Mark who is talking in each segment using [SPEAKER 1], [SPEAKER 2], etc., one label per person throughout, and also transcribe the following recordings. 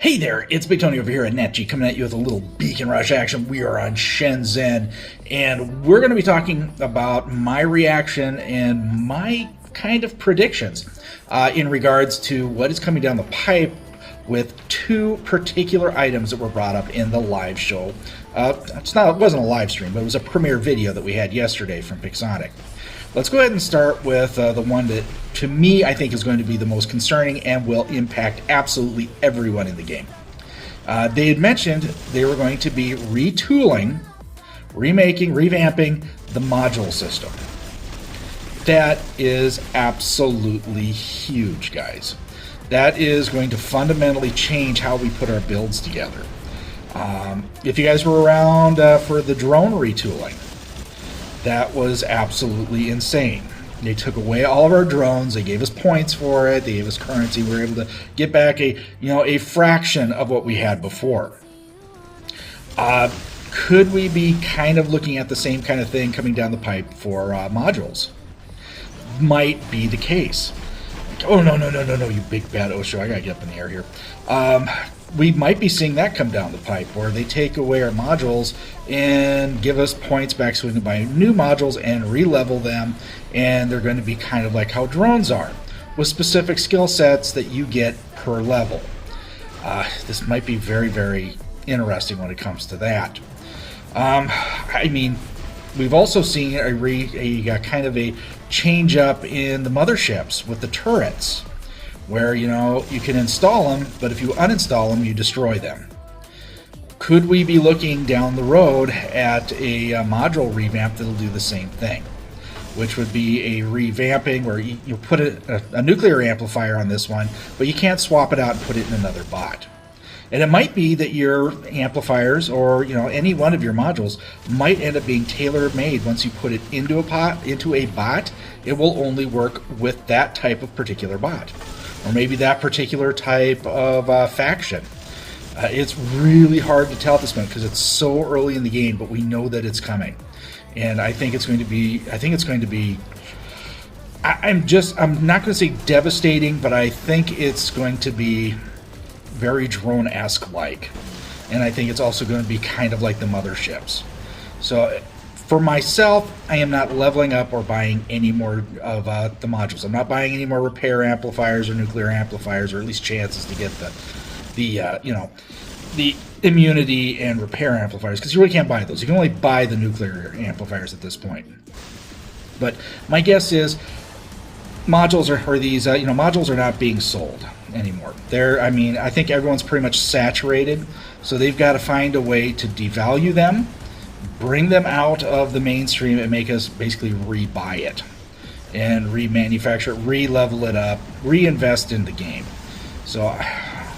[SPEAKER 1] Hey there, it's Big Tony over here at NATG coming at you with a little Beacon Rush action. We are on Shenzhen, and we're going to be talking about my reaction and my kind of predictions in regards to what is coming down the pipe with two particular items that were brought up in the live show. It wasn't a live stream, but it was a premiere video that we had yesterday from Pixonic. Let's go ahead and start with the one that, to me, I think is going to be the most concerning and will impact absolutely everyone in the game. They had mentioned they were going to be retooling, remaking, revamping the module system. That is absolutely huge, guys. That is going to fundamentally change how we put our builds together. If you guys were around for the drone retooling, that was absolutely insane. They took away all of our drones. They gave us points for it. They gave us currency. We were able to get back a fraction of what we had before. Could we be kind of looking at the same kind of thing coming down the pipe for modules? Might be the case. Oh, no, you big bad Osho. I gotta get up in the air here. We might be seeing that come down the pipe, where they take away our modules and give us points back so we can buy new modules and re-level them, and they're going to be kind of like how drones are, with specific skill sets that you get per level. This might be very, very interesting when it comes to that. I mean, we've also seen a kind of a change up in the motherships with the turrets, where you can install them, but if you uninstall them, you destroy them. Could we be looking down the road at a module revamp that'll do the same thing, which would be a revamping where you put a nuclear amplifier on this one, but you can't swap it out and put it in another bot? And it might be that your amplifiers or any one of your modules might end up being tailor-made. Once you put it into a bot, it will only work with that type of particular bot, or maybe that particular type of faction. It's really hard to tell at this moment because it's so early in the game, but we know that it's coming, and I think it's going to be. I'm not going to say devastating, but I think it's going to be very drone-esque like, and I think it's also going to be kind of like the motherships. So for myself, I am not leveling up or buying any more of the modules. I'm not buying any more repair amplifiers or nuclear amplifiers, or at least chances to get the immunity and repair amplifiers, because you really can't buy those. You can only buy the nuclear amplifiers at this point. But my guess is modules modules are not being sold anymore. I think everyone's pretty much saturated, so they've got to find a way to devalue them, bring them out of the mainstream, and make us basically rebuy it and remanufacture it, re-level it up, reinvest in the game. So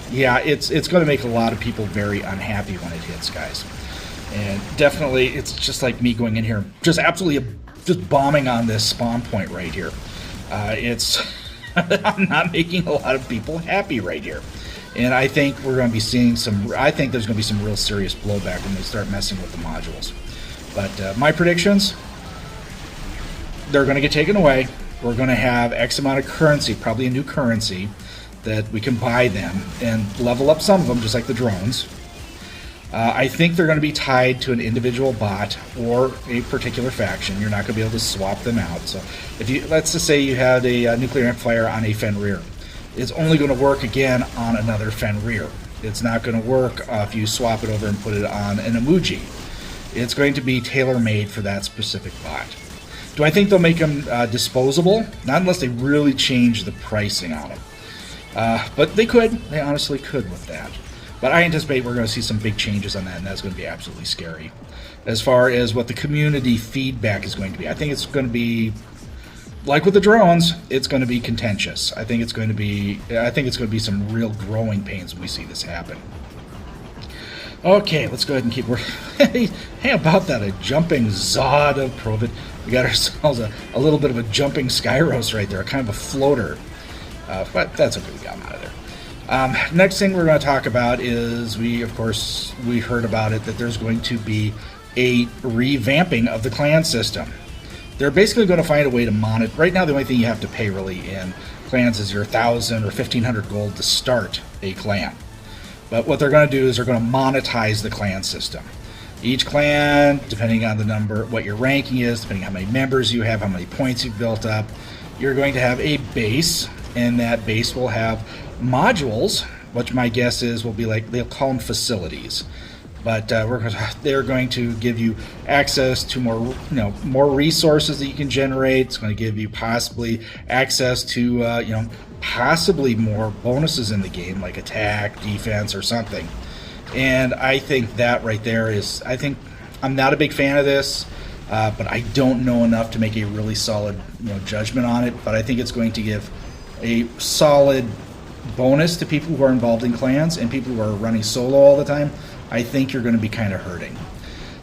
[SPEAKER 1] yeah, it's going to make a lot of people very unhappy when it hits, guys. And definitely, it's just like me going in here, just bombing on this spawn point right here. I'm not making a lot of people happy right here. And I think we're going to be seeing I think there's going to be some real serious blowback when they start messing with the modules. But my predictions, they're going to get taken away. We're going to have X amount of currency, probably a new currency, that we can buy them and level up some of them, just like the drones. I think they're going to be tied to an individual bot or a particular faction. You're not going to be able to swap them out. So let's just say you had a nuclear amplifier on a Fenrir. It's only going to work again on another Fenrir. It's not going to work if you swap it over and put it on an emoji. It's going to be tailor-made for that specific bot. Do I think they'll make them disposable? Not unless they really change the pricing on them. But they could. They honestly could with that. But I anticipate we're going to see some big changes on that, and that's going to be absolutely scary. As far as what the community feedback is going to be, I think it's going to be, like with the drones, it's going to be contentious. I think it's going to be some real growing pains when we see this happen. Okay, let's go ahead and keep working. Hey, about that, a jumping Zod of Provid. We got ourselves a little bit of a jumping Skyros right there, kind of a floater. But that's okay, we got him out of there. Next thing we're going to talk about is we heard about it, that there's going to be a revamping of the clan system. They're basically going to find a way to monitor. Right now, the only thing you have to pay really in clans is your 1,000 or 1,500 gold to start a clan. But what they're going to do is they're going to monetize the clan system. Each clan, depending on the number, what your ranking is, depending on how many members you have, how many points you've built up, you're going to have a base, and that base will have modules, which my guess is will be like, they'll call them facilities. But they're going to give you access to more resources that you can generate. It's going to give you possibly access to possibly more bonuses in the game, like attack, defense, or something. And I think that right there is, I'm not a big fan of this, but I don't know enough to make a really solid judgment on it. But I think it's going to give a solid bonus to people who are involved in clans and people who are running solo all the time. I think you're going to be kind of hurting.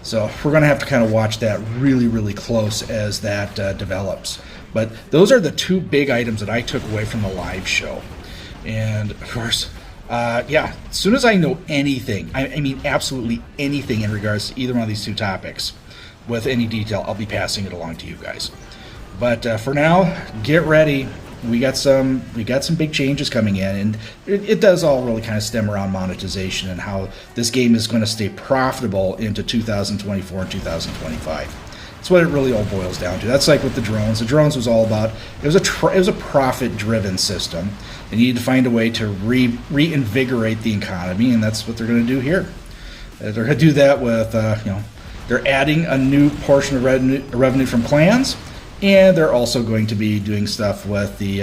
[SPEAKER 1] So we're going to have to kind of watch that really, really close as that develops. But those are the two big items that I took away from the live show. And of course, as soon as I know anything, I mean absolutely anything in regards to either one of these two topics with any detail, I'll be passing it along to you guys. But for now, get ready. We got some big changes coming in, and it does all really kind of stem around monetization and how this game is going to stay profitable into 2024 and 2025. That's what it really all boils down to. That's like with the drones. The drones was all about, it was a profit-driven system. They needed to find a way to reinvigorate the economy, and that's what they're going to do here. They're going to do that with, they're adding a new portion of revenue from clans. And they're also going to be doing stuff with the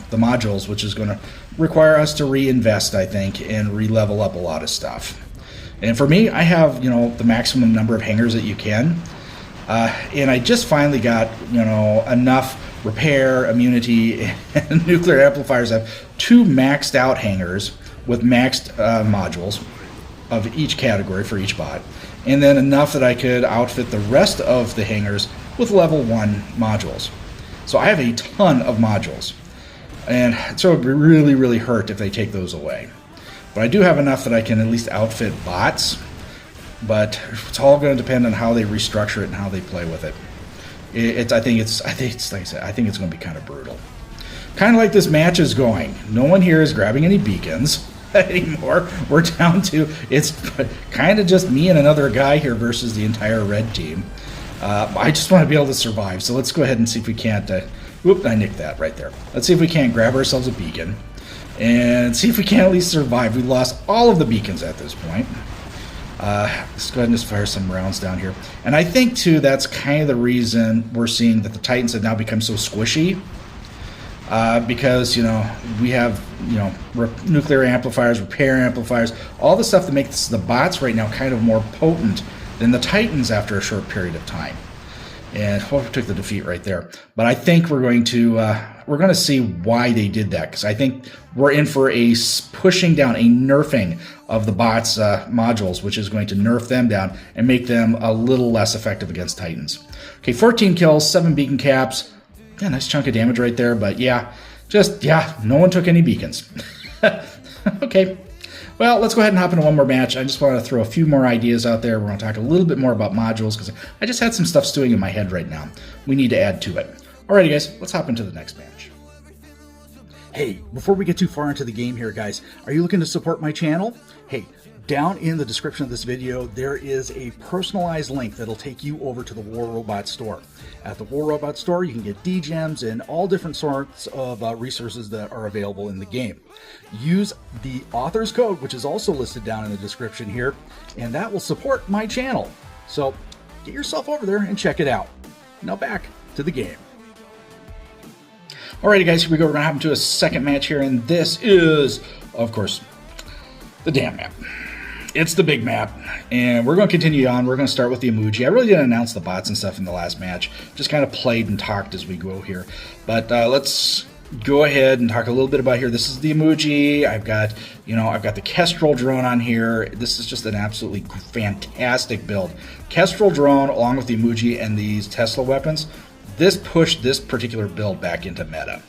[SPEAKER 1] the modules, which is going to require us to reinvest, I think, and re-level up a lot of stuff. And for me, I have the maximum number of hangars that you can, and I just finally got enough repair, immunity, and nuclear amplifiers. I have 2 maxed out hangars with maxed modules of each category for each bot, and then enough that I could outfit the rest of the hangars with level 1 modules. So I have a ton of modules, and so it would really, really hurt if they take those away. But I do have enough that I can at least outfit bots, but it's all going to depend on how they restructure it and how they play with it. I think it's like I said, I think it's going to be kind of brutal. Kind of like this match is going. No one here is grabbing any beacons anymore. We're down to, it's kind of just me and another guy here versus the entire red team. I just want to be able to survive, so let's go ahead and see if we can't, whoop, I nicked that right there. Let's see if we can't grab ourselves a beacon and see if we can at least survive. We lost all of the beacons at this point. Let's go ahead and just fire some rounds down here. And I think, too, that's kind of the reason we're seeing that the Titans have now become so squishy. Because, we have, nuclear amplifiers, repair amplifiers, all the stuff that makes the bots right now kind of more potent than the Titans after a short period of time. And we took the defeat right there. But I think we're going to see why they did that, because I think we're in for a pushing down, a nerfing of the bots modules, which is going to nerf them down and make them a little less effective against Titans. Okay, 14 kills, 7 beacon caps. Yeah, nice chunk of damage right there, but no one took any beacons. Okay. Well, let's go ahead and hop into one more match. I just want to throw a few more ideas out there. We're going to talk a little bit more about modules because I just had some stuff stewing in my head right now. We need to add to it. Alrighty, guys, let's hop into the next match. Hey, before we get too far into the game here, guys, are you looking to support my channel? Hey, down in the description of this video, there is a personalized link that'll take you over to the War Robot store. At the War Robot store, you can get D-Gems and all different sorts of resources that are available in the game. Use the author's code, which is also listed down in the description here, and that will support my channel. So get yourself over there and check it out. Now back to the game. Alrighty, guys, here we go. We're going to hop into a second match here, and this is, of course, the damn map. It's the big map, and we're going to continue on. We're going to start with the emoji. I really didn't announce the bots and stuff in the last match. Just kind of played and talked as we go here. But let's go ahead and talk a little bit about here. This is the emoji. I've got the Kestrel drone on here. This is just an absolutely fantastic build. Kestrel drone along with the emoji and these Tesla weapons. This pushed this particular build back into meta,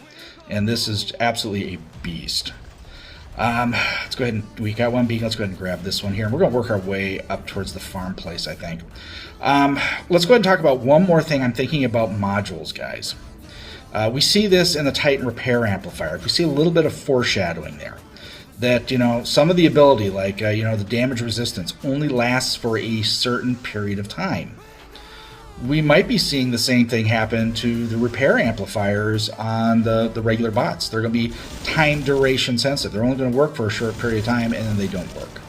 [SPEAKER 1] and this is absolutely a beast. Let's go ahead and, we got one beacon. Let's go ahead and grab this one here. And we're going to work our way up towards the farm place, I think. Let's go ahead and talk about one more thing. I'm thinking about modules, guys. We see this in the Titan repair amplifier. We see a little bit of foreshadowing there. that, some of the ability, like, the damage resistance, only lasts for a certain period of time. We might be seeing the same thing happen to the repair amplifiers on the regular bots. They're going to be time duration sensitive. They're only going to work for a short period of time, and then they don't work.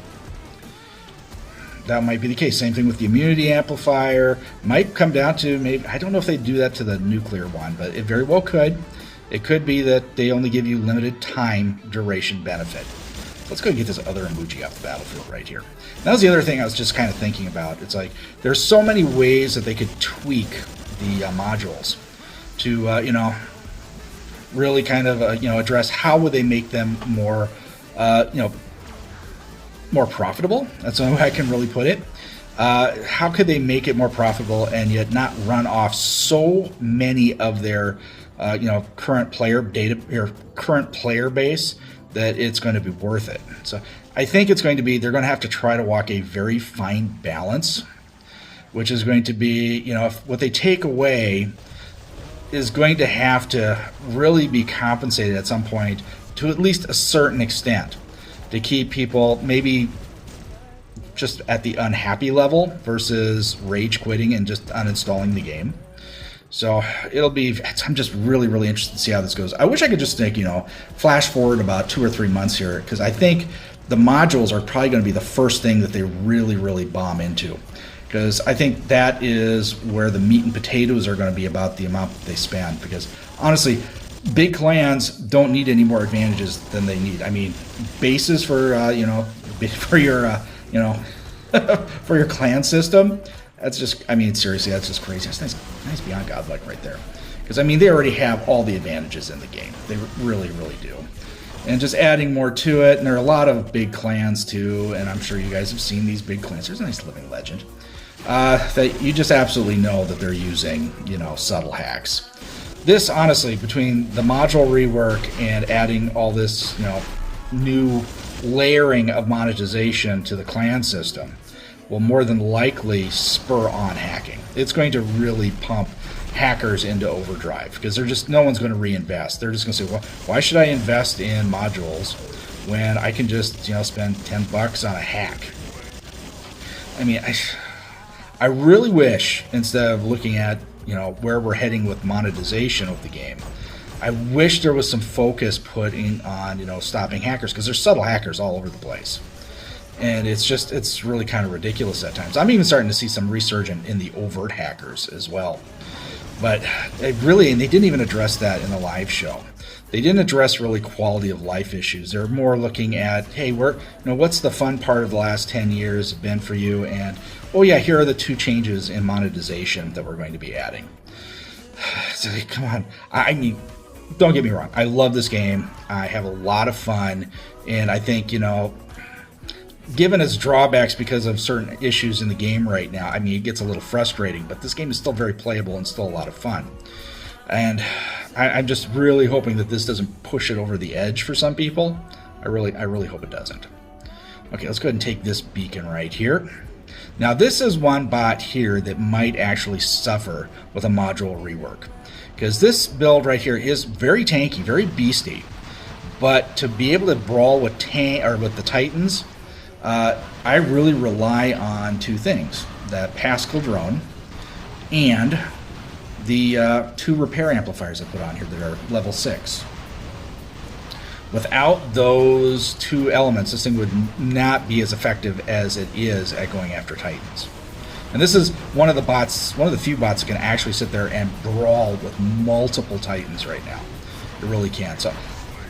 [SPEAKER 1] That might be the case. Same thing with the immunity amplifier. Might come down to, maybe, I don't know if they do that to the nuclear one, but it very well could. It could be that they only give you limited time duration benefit. Let's go and get this other emoji off the battlefield right here. That was the other thing I was just kind of thinking about. It's like there's so many ways that they could tweak the modules to, really kind of, address how would they make them more, more profitable. That's the only way I can really put it. How could they make it more profitable and yet not run off so many of their, current player data or current player base that it's going to be worth it. So I think it's going to be, they're going to have to try to walk a very fine balance, which is going to be, if what they take away is going to have to really be compensated at some point to at least a certain extent to keep people maybe just at the unhappy level versus rage quitting and just uninstalling the game. So it'll be, I'm just really, really interested to see how this goes. I wish I could just think, flash forward about 2 or 3 months here, because I think the modules are probably going to be the first thing that they really, really bomb into. Because I think that is where the meat and potatoes are going to be about the amount that they spend. Because honestly, big clans don't need any more advantages than they need. I mean, bases for, for your, for your clan system. That's just, I mean, seriously, that's just crazy. That's nice beyond godlike right there. Because, I mean, they already have all the advantages in the game. They really, really do. And just adding more to it, and there are a lot of big clans, too, and I'm sure you guys have seen these big clans. There's a nice living legend. That you just absolutely know that they're using, subtle hacks. This, honestly, between the module rework and adding all this, new layering of monetization to the clan system, will more than likely spur on hacking. It's going to really pump hackers into overdrive because they're just, no one's going to reinvest. They're just going to say, well, why should I invest in modules when I can just, spend $10 on a hack? I mean, I really wish, instead of looking at, where we're heading with monetization of the game, I wish there was some focus put in on, stopping hackers, because there's subtle hackers all over the place. And it's really kind of ridiculous at times. I'm even starting to see some resurgence in the overt hackers as well. But and they didn't even address that in the live show. They didn't address really quality of life issues. They're more looking at, hey, what's the fun part of the last 10 years been for you? And, oh yeah, here are the 2 changes in monetization that we're going to be adding. So, come on. I mean, don't get me wrong. I love this game. I have a lot of fun. And I think, given its drawbacks because of certain issues in the game right now, I mean, it gets a little frustrating, but this game is still very playable and still a lot of fun. And I'm just really hoping that this doesn't push it over the edge for some people. I really hope it doesn't. Okay, let's go ahead and take this beacon right here. Now, this is one bot here that might actually suffer with a module rework, because this build right here is very tanky, very beasty. But to be able to brawl with the Titans, I really rely on 2 things: that Pascal drone and the 2 repair amplifiers I put on here that are level 6. Without those 2 elements, this thing would not be as effective as it is at going after Titans. And this is one of the few bots that can actually sit there and brawl with multiple Titans right now. It really can. So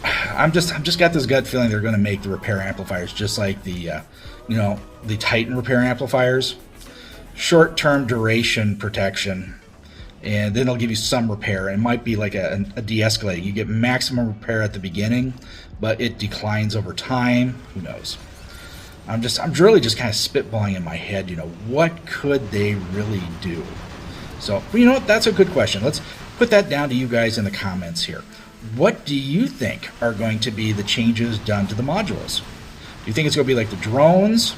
[SPEAKER 1] I'm just got this gut feeling they're going to make the repair amplifiers just like the the Titan repair amplifiers, short-term duration protection, and then they'll give you some repair. It might be like a de-escalating. You get maximum repair at the beginning, but it declines over time. Who knows? I'm really just kind of spitballing in my head. What could they really do? So, that's a good question. Let's put that down to you guys in the comments here. What do you think are going to be the changes done to the modules? Do you think it's going to be like the drones?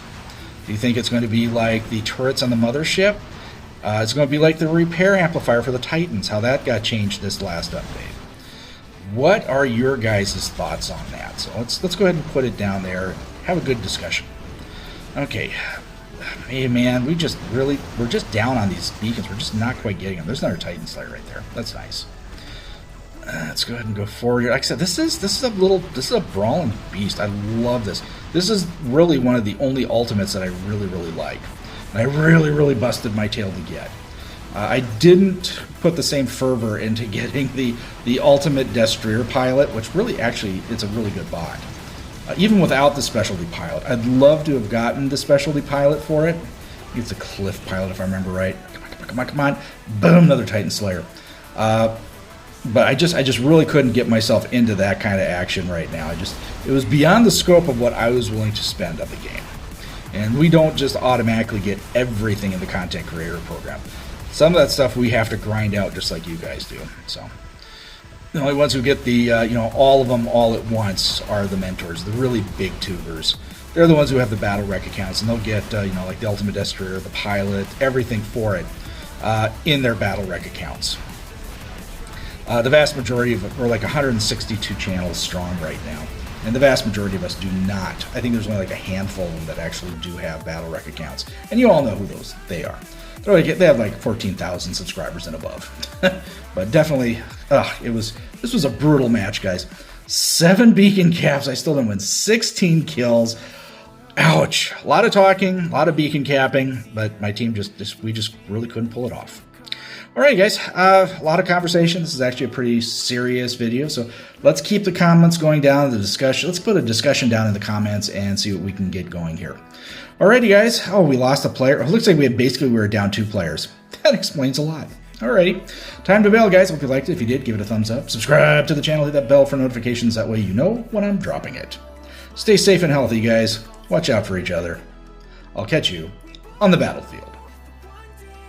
[SPEAKER 1] Do you think it's going to be like the turrets on the mothership? It's going to be like the repair amplifier for the Titans, how that got changed this last update. What are your guys' thoughts on that? So let's go ahead and put it down there. Have a good discussion. Okay. Hey man, we're just down on these beacons. We're just not quite getting them. There's another Titan Slayer right there. That's nice. Let's go ahead and go forward here. Like I said, this is a brawling beast. I love this. This is really one of the only ultimates that I really like. And I really busted my tail to get. I didn't put the same fervor into getting the ultimate Destroyer pilot, which really actually it's a really good bot. Even without the specialty pilot, I'd love to have gotten the specialty pilot for it. It's a Cliff pilot if I remember right. Come on. Boom, another Titan Slayer. But I just really couldn't get myself into that kind of action right now. It was beyond the scope of what I was willing to spend on the game. And we don't just automatically get everything in the content creator program. Some of that stuff we have to grind out just like you guys do. So the only ones who get the all of them all at once are the mentors, the really big tubers. They're the ones who have the battle rec accounts, and they'll get like the Ultimate Destroyer, the pilot, everything for it in their battle rec accounts. The vast majority of we're like 162 channels strong right now, and the vast majority of us do not. I think there's only like a handful of them that actually do have battle rec accounts, and you all know who they are. They have like 14,000 subscribers and above. But definitely, this was a brutal match, guys. 7 beacon caps. I still didn't win. 16 kills. Ouch. A lot of talking, a lot of beacon capping, but my team we just really couldn't pull it off. All right, guys. A lot of conversation. This is actually a pretty serious video, so let's keep the comments going down, the discussion. Let's put a discussion down in the comments and see what we can get going here. Alrighty, guys. Oh, we lost a player. It looks like we were down 2 players. That explains a lot. Alrighty. Time to bail, guys. Hope you liked it. If you did, give it a thumbs up. Subscribe to the channel. Hit that bell for notifications. That way you know when I'm dropping it. Stay safe and healthy, guys. Watch out for each other. I'll catch you on the battlefield.